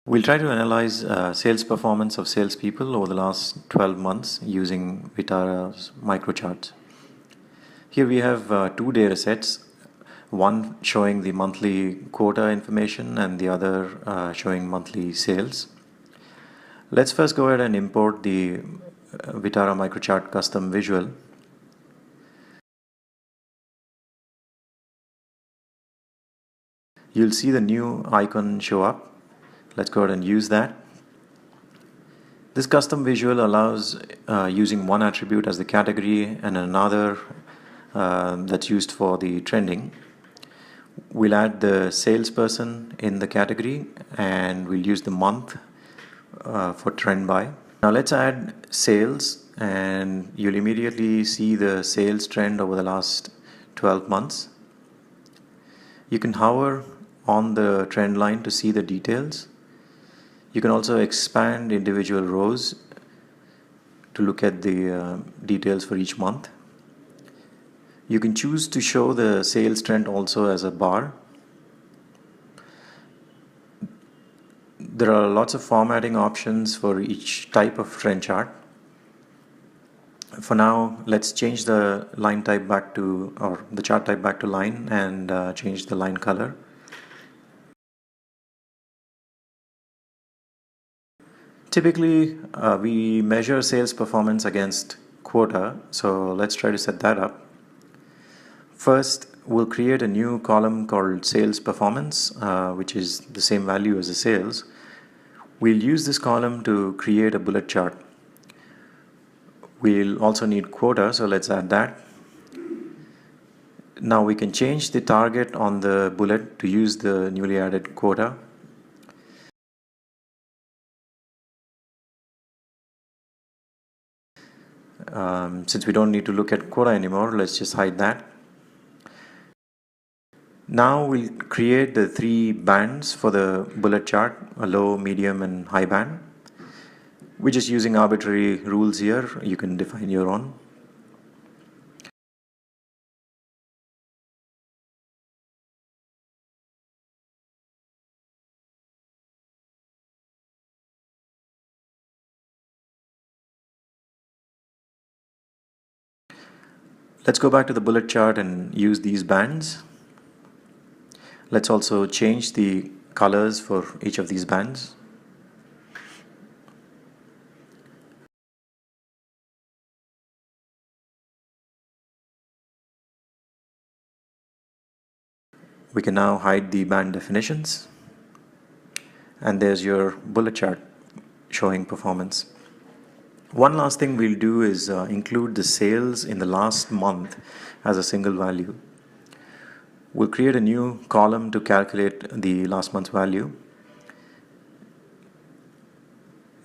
We'll try to analyze sales performance of salespeople over the last 12 months using Vitara's MicroCharts. Here we have two data sets, one showing the monthly quota information and the other showing monthly sales. Let's first go ahead and import the Vitara MicroChart custom visual. You'll see the new icon show up. Let's go ahead and use that. This custom visual allows using one attribute as the category and another that's used for the trending. We'll add the salesperson in the category and we'll use the month for trend by. Now let's add sales and you'll immediately see the sales trend over the last 12 months. You can hover on the trend line to see the details. You can also expand individual rows to look at the details for each month. You can choose to show the sales trend also as a bar. There are lots of formatting options for each type of trend chart. For now, let's change the line type back to, or the chart type back to line and change the line color. Typically, we measure sales performance against quota, so let's try to set that up. First, we'll create a new column called sales performance, which is the same value as the sales. We'll use this column to create a bullet chart. We'll also need quota, so let's add that. Now we can change the target on the bullet to use the newly added quota. Since we don't need to look at quota anymore, let's just hide that. Now we'll create the three bands for the bullet chart, a low, medium and high band. We're just using arbitrary rules here. You can define your own. Let's go back to the bullet chart and use these bands. Let's also change the colors for each of these bands. We can now hide the band definitions. And there's your bullet chart showing performance. One last thing we'll do is include the sales in the last month as a single value. We'll create a new column to calculate the last month's value.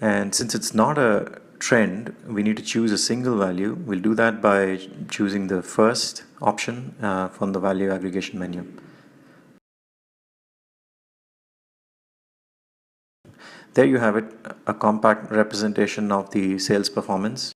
And since it's not a trend, we need to choose a single value. We'll do that by choosing the first option from the value aggregation menu. There you have it, a compact representation of the sales performance.